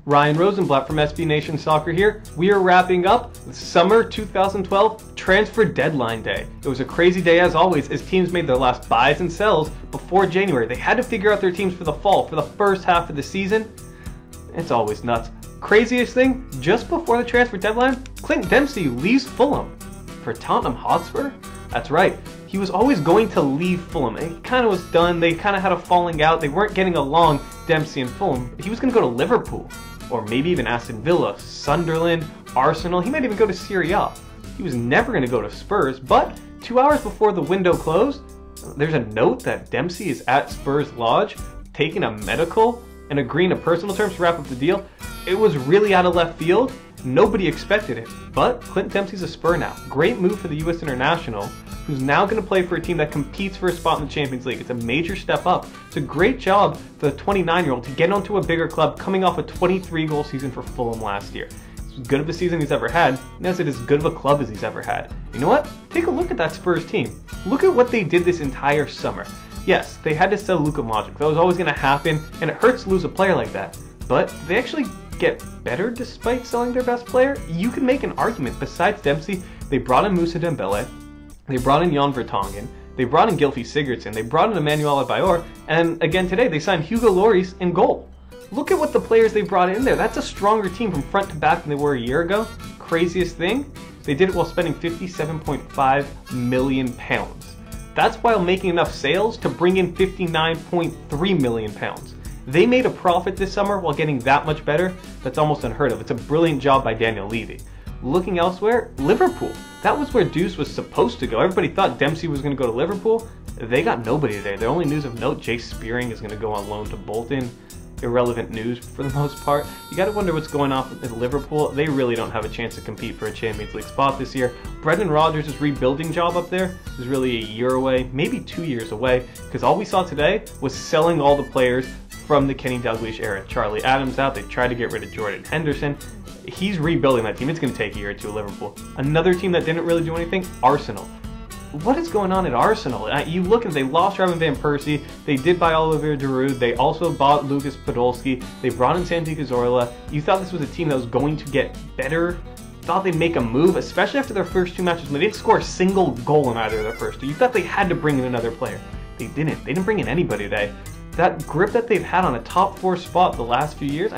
Ryan Rosenblatt from SB Nation Soccer here. We are wrapping up the summer 2012 transfer deadline day. It was a crazy day as always as teams made their last buys and sells before January. They had to figure out their teams for the fall, for the first half of the season. It's always nuts. Craziest thing, just before the transfer deadline, Clint Dempsey leaves Fulham for Tottenham Hotspur? That's right. He was always going to leave Fulham. It kind of was done. They kind of had a falling out. They weren't getting along, Dempsey and Fulham. He was going to go to Liverpool, or maybe even Aston Villa, Sunderland, Arsenal. He might even go to Serie A. He was never going to go to Spurs, but 2 hours before the window closed, there's a note that Dempsey is at Spurs Lodge, taking a medical and agreeing to personal terms to wrap up the deal. It was really out of left field. Nobody expected it, but Clint Dempsey's a Spur now. Great move for the U.S. international, who's now going to play for a team that competes for a spot in the Champions League. It's a major step up. It's a great job for the 29-year-old to get onto a bigger club coming off a 23-goal season for Fulham last year. It's as good of a season he's ever had, and as it is good of a club as he's ever had. You know what? Take a look at that Spurs team. Look at what they did this entire summer. Yes, they had to sell Luka Modric. That was always going to happen, and it hurts to lose a player like that. But they actually get better despite selling their best player? You could make an argument. Besides Dempsey, they brought in Moussa Dembele, they brought in Jan Vertonghen, they brought in Gylfi Sigurdsson, they brought in Emmanuel Adebayor, and again today they signed Hugo Lloris in goal. Look at what the players they brought in there. That's a stronger team from front to back than they were a year ago. Craziest thing, they did it while spending £57.5 million. That's while making enough sales to bring in £59.3 million. They made a profit this summer while getting that much better. That's almost unheard of. It's a brilliant job by Daniel Levy. Looking elsewhere, Liverpool. That was where Deuce was supposed to go. Everybody thought Dempsey was going to go to Liverpool. They got nobody there. The only news of note, Jay Spearing is going to go on loan to Bolton. Irrelevant news for the most part. You got to wonder what's going on at Liverpool. They really don't have a chance to compete for a Champions League spot this year. Brendan Rodgers' rebuilding job up there is really a year away, maybe 2 years away, because all we saw today was selling all the players from the Kenny Dalglish era. Charlie Adams out, they tried to get rid of Jordan Henderson. He's rebuilding that team. It's going to take a year or two at Liverpool. Another team that didn't really do anything, Arsenal. What is going on at Arsenal? You look and they lost Robin van Persie, they did buy Olivier Giroud, they also bought Lucas Podolski, they brought in Santi Cazorla. You thought this was a team that was going to get better, thought they'd make a move, especially after their first two matches when they didn't score a single goal in either of their first two. You thought they had to bring in another player. They didn't. They didn't bring in anybody today. That grip that they've had on a top four spot the last few years,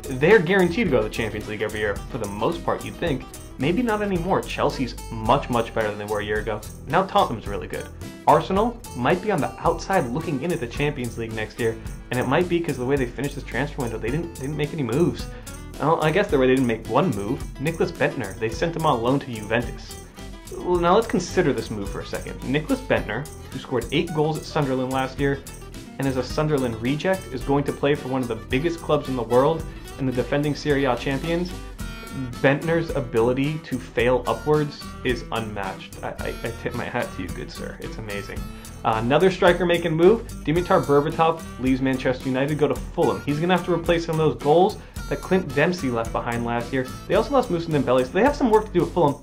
they're guaranteed to go to the Champions League every year for the most part, you'd think. Maybe not anymore. Chelsea's much, much better than they were a year ago. Now Tottenham's really good. Arsenal might be on the outside looking in at the Champions League next year, and it might be because the way they finished this transfer window, they didn't make any moves. Well, I guess the way they didn't make one move, Nicklas Bentner, they sent him on loan to Juventus. Well, now let's consider this move for a second. Nicklas Bentner, who scored 8 goals at Sunderland last year, and as a Sunderland reject, is going to play for one of the biggest clubs in the world and the defending Serie A champions. Bentner's ability to fail upwards is unmatched. I tip my hat to you, good sir. It's amazing. Another striker making move, Dimitar Berbatov leaves Manchester United to go to Fulham. He's going to have to replace some of those goals that Clint Dempsey left behind last year. They also lost Moussa Dembele, so they have some work to do at Fulham.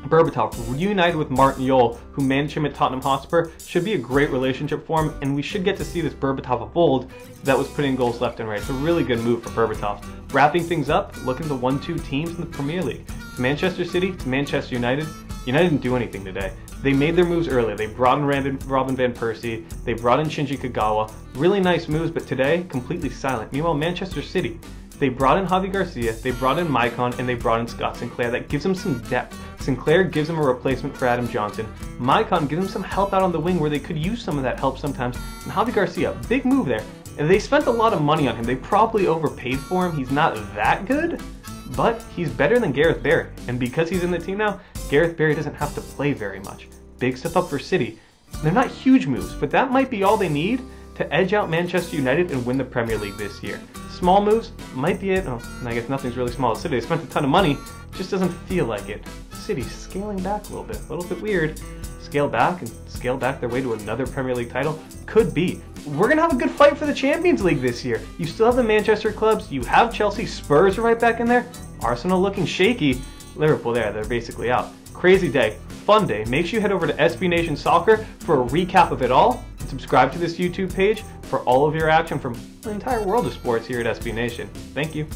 Berbatov, reunited with Martin Jol, who managed him at Tottenham Hotspur, should be a great relationship for him, and we should get to see this Berbatov of old that was putting goals left and right. It's a really good move for Berbatov. Wrapping things up, look at the 1-2 teams in the Premier League. It's Manchester City, it's Manchester United. United didn't do anything today. They made their moves earlier. They brought in Robin van Persie, they brought in Shinji Kagawa. Really nice moves, but today, completely silent. Meanwhile, Manchester City, they brought in Javi Garcia, they brought in Maicon, and they brought in Scott Sinclair. That gives them some depth. Sinclair gives them a replacement for Adam Johnson. Maicon gives them some help out on the wing where they could use some of that help sometimes. And Javi Garcia, big move there. And they spent a lot of money on him. They probably overpaid for him. He's not that good, but he's better than Gareth Barry. And because he's in the team now, Gareth Barry doesn't have to play very much. Big step up for City. They're not huge moves, but that might be all they need to edge out Manchester United and win the Premier League this year. Small moves might be it. Oh, and I guess nothing's really small at City. They spent a ton of money, just doesn't feel like it. City scaling back a little bit weird. Scale back and scale back their way to another Premier League title? Could be. We're going to have a good fight for the Champions League this year. You still have the Manchester clubs, you have Chelsea, Spurs are right back in there, Arsenal looking shaky, Liverpool there, they're basically out. Crazy day, fun day. Make sure you head over to SB Nation Soccer for a recap of it all. Subscribe to this YouTube page for all of your action from the entire world of sports here at SB Nation. Thank you.